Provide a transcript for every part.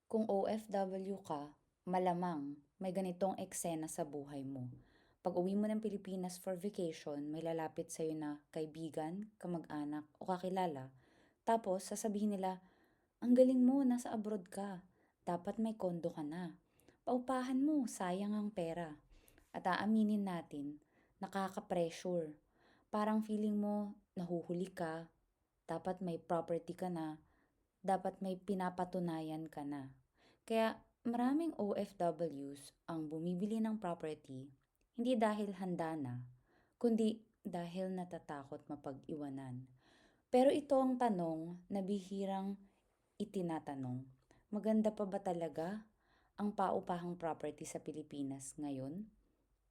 Kung OFW ka, malamang may ganitong eksena sa buhay mo. Pag-uwi mo ng Pilipinas for vacation, may lalapit sa'yo na kaibigan, kamag-anak o kakilala. Tapos sasabihin nila, ang galing mo, nasa abroad ka. Dapat may kondo ka na. Paupahan mo, sayang ang pera. At aaminin natin, nakaka-pressure. Parang feeling mo, nahuhuli ka, dapat may property ka na, dapat may pinapatunayan ka na. Kaya maraming OFWs ang bumibili ng property hindi dahil handa na, kundi dahil natatakot mapag-iwanan. Pero ito ang tanong na bihirang itinatanong. Maganda pa ba talaga ang paupahang property sa Pilipinas ngayon?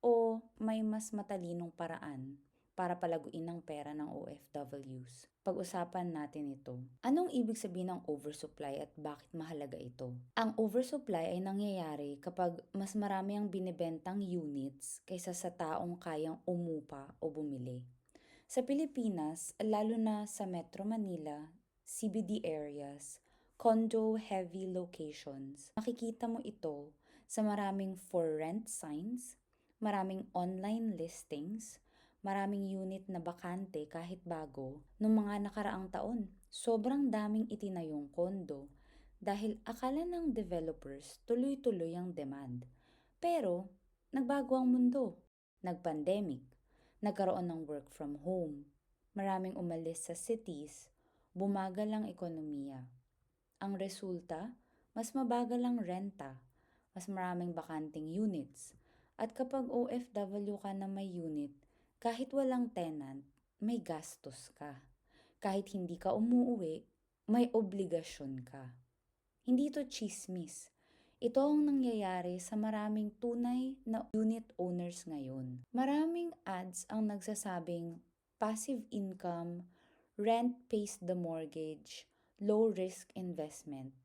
O may mas matalinong paraan para palaguin ang pera ng OFWs? Pag-usapan natin ito. Anong ibig sabihin ng oversupply at bakit mahalaga ito? Ang oversupply ay nangyayari kapag mas marami ang binibentang units kaysa sa taong kayang umupa o bumili. Sa Pilipinas, lalo na sa Metro Manila, CBD areas, condo-heavy locations, makikita mo ito sa maraming for rent signs, maraming online listings, maraming unit na bakante kahit bago nung mga nakaraang taon. Sobrang daming itinayong kondo dahil akala ng developers tuloy-tuloy ang demand. Pero nagbago ang mundo. Nag-pandemic, nagkaroon ng work from home, maraming umalis sa cities, bumagal ang ekonomiya. Ang resulta, mas mabagal ang renta, mas maraming bakanting units. At kapag OFW ka na may unit, kahit walang tenant, may gastos ka. Kahit hindi ka umuuwi, may obligasyon ka. Hindi to chismis. Ito ang nangyayari sa maraming tunay na unit owners ngayon. Maraming ads ang nagsasabing passive income, rent pays the mortgage, low risk investment.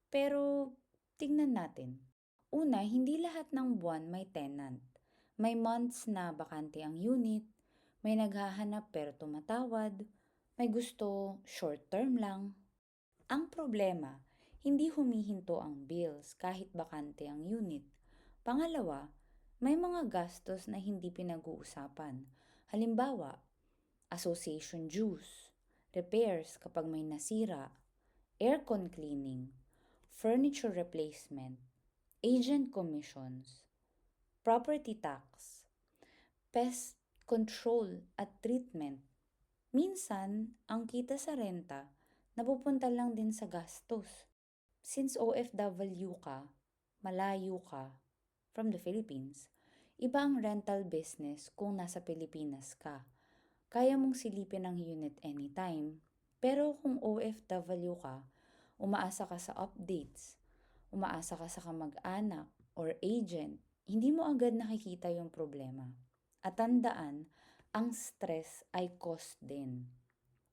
Pero tingnan natin. Una, hindi lahat ng buwan may tenant. May months na bakante ang unit, may naghahanap pero tumatawad, may gusto short term lang. Ang problema, hindi humihinto ang bills kahit bakante ang unit. Pangalawa, may mga gastos na hindi pinag-uusapan. Halimbawa, association dues, repairs kapag may nasira, aircon cleaning, furniture replacement, agent commissions, property tax, pest control at treatment. Minsan, ang kita sa renta napupunta lang din sa gastos. Since OFW ka, malayo ka from the Philippines, iba ang rental business kung nasa Pilipinas ka. Kaya mong silipin ang unit anytime. Pero kung OFW ka, umaasa ka sa updates, umaasa ka sa kamag-anak or agent, hindi mo agad nakikita yung problema. At tandaan, ang stress ay cost din.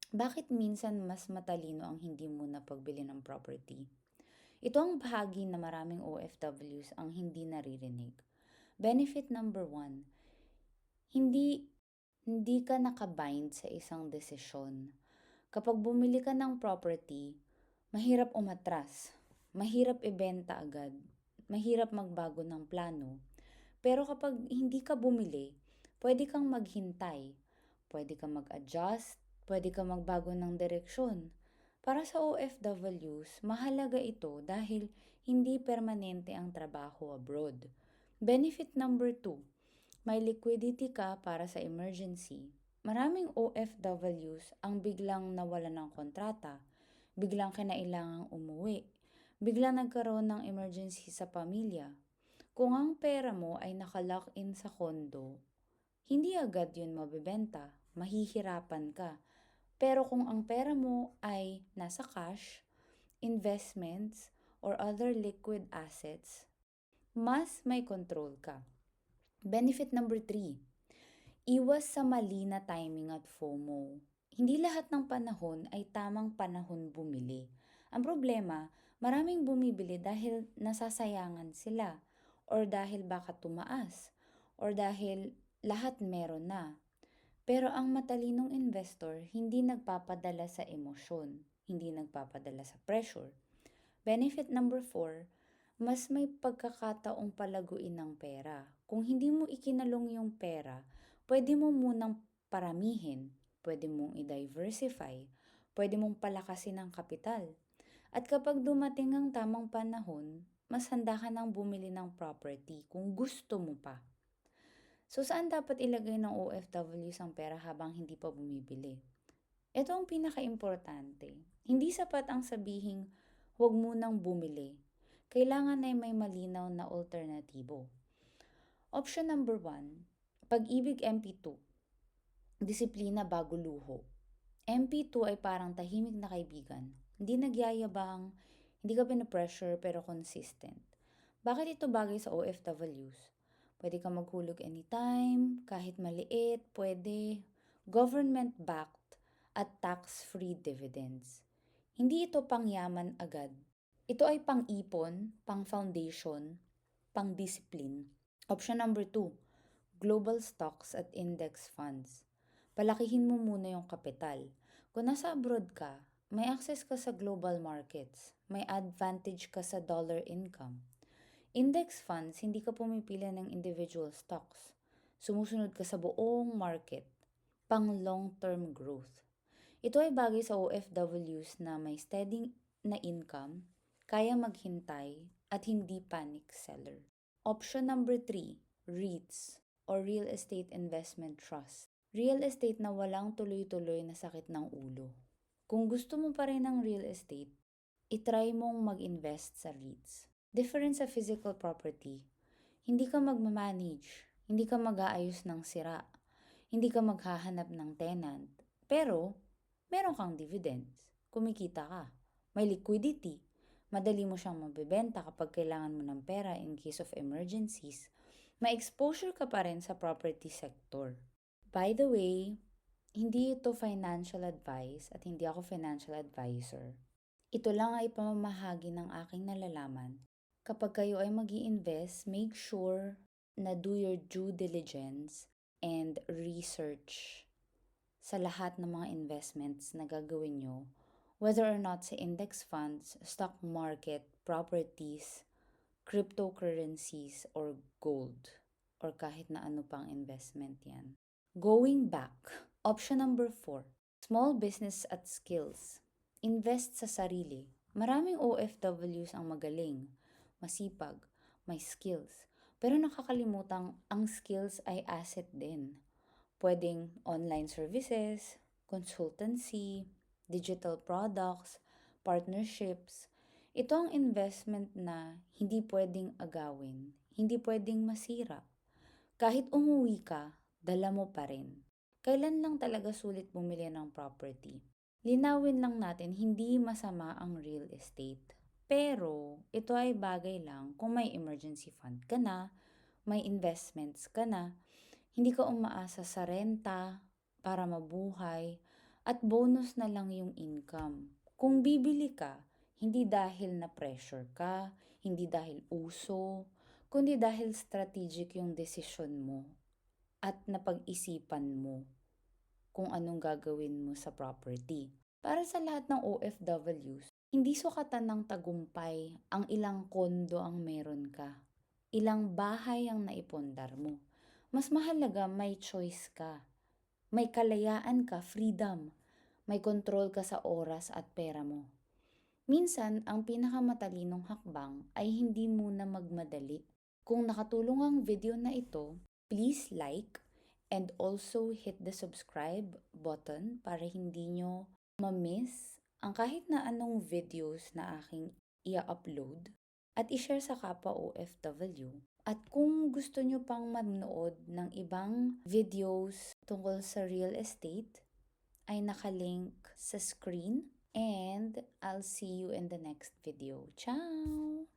Bakit minsan mas matalino ang hindi muna pagbili ng property? Ito ang bahagi na maraming OFWs ang hindi naririnig. Benefit number 1, hindi hindi ka nakabind sa isang desisyon. Kapag bumili ka ng property, mahirap umatras, mahirap ibenta agad, mahirap magbago ng plano. Pero kapag hindi ka bumili, pwede kang maghintay, pwede kang mag-adjust, pwede kang magbago ng direksyon. Para sa OFWs, mahalaga ito dahil hindi permanente ang trabaho abroad. Benefit number 2, may liquidity ka para sa emergency. Maraming OFWs ang biglang nawala ng kontrata, biglang kinailangang umuwi, biglang nagkaroon ng emergency sa pamilya. Kung ang pera mo ay nakalock in sa kondo, hindi agad yun mabebenta, mahihirapan ka. Pero kung ang pera mo ay nasa cash, investments, or other liquid assets, mas may control ka. Benefit number 3, iwas sa mali na timing at FOMO. Hindi lahat ng panahon ay tamang panahon bumili. Ang problema, maraming bumibili dahil nasasayangan sila, or dahil baka tumaas, or dahil lahat meron na. Pero ang matalinong investor hindi nagpapadala sa emosyon, hindi nagpapadala sa pressure. Benefit number 4, mas may pagkakataong palaguin ng pera. Kung hindi mo ikinalong yung pera, pwede mo munang paramihin, pwede mong i-diversify, pwede mong palakasin ng kapital. At kapag dumating ang tamang panahon, mas handa ka nang bumili ng property kung gusto mo pa. So saan dapat ilagay ng OFWs ang pera habang hindi pa bumibili? Ito ang pinaka-importante. Hindi sapat ang sabihing huwag munang bumili. Kailangan ay may malinaw na alternatibo. Option number 1, Pag-ibig MP2. Disiplina bago luho. MP2 ay parang tahimik na kaibigan. Hindi nagyayabang, hindi ka pinapressure pero consistent. Bakit ito bagay sa OFWs? Pwede ka maghulog anytime, kahit maliit, pwede. Government-backed at tax-free dividends. Hindi ito pangyaman agad. Ito ay pang-ipon, pang-foundation, pang-discipline. Option number 2, global stocks at index funds. Palakihin mo muna yung kapital. Kung nasa abroad ka, may access ka sa global markets. May advantage ka sa dollar income. Index funds, hindi ka pumipili ng individual stocks. Sumusunod ka sa buong market. Pang long-term growth. Ito ay bagay sa OFWs na may steady na income, kaya maghintay, at hindi panic seller. Option number 3, REITs or Real Estate Investment Trust. Real estate na walang tuloy-tuloy na sakit ng ulo. Kung gusto mo pa rin ng real estate, itry mong mag-invest sa REITs. Different sa physical property, hindi ka magmamanage, hindi ka mag-aayos ng sira, hindi ka maghahanap ng tenant, pero meron kang dividends, kumikita ka, may liquidity, madali mo siyang mabebenta kapag kailangan mo ng pera in case of emergencies, may exposure ka pa rin sa property sector. By the way, hindi ito financial advice at hindi ako financial advisor. Ito lang ay pamamahagi ng aking nalalaman. Kapag kayo ay mag-i-invest, make sure na do your due diligence and research sa lahat ng mga investments na gagawin nyo, whether or not sa index funds, stock market, properties, cryptocurrencies, or gold, or kahit na ano pang investment yan. Going back, option number 4, small business at skills. Invest sa sarili. Maraming OFWs ang magaling, masipag, may skills. Pero nakakalimutang ang skills ay asset din. Pwedeng online services, consultancy, digital products, partnerships. Ito ang investment na hindi pwedeng agawin, hindi pwedeng masira. Kahit umuwi ka, dala mo pa rin. Kailan lang talaga sulit bumili ng property? Linawin lang natin, hindi masama ang real estate. Pero, ito ay bagay lang kung may emergency fund ka na, may investments ka na, hindi ka umaasa sa renta para mabuhay, at bonus na lang yung income. Kung bibili ka, hindi dahil na pressure ka, hindi dahil uso, kundi dahil strategic yung desisyon mo at napag-isipan mo kung anong gagawin mo sa property. Para sa lahat ng OFWs, hindi sukatan ng tagumpay ang ilang kondo ang meron ka, ilang bahay ang naipundar mo. Mas mahalaga may choice ka, may kalayaan ka, freedom, may control ka sa oras at pera mo. Minsan, ang pinakamatalinong hakbang ay hindi muna magmadali. Kung nakatulong ang video na ito, please like and also hit the subscribe button para hindi nyo ma-miss ang kahit na anong videos na aking i-upload at i-share sa kapwa OFW. At kung gusto nyo pang manood ng ibang videos tungkol sa real estate, ay nakalink sa screen, and I'll see you in the next video. Ciao!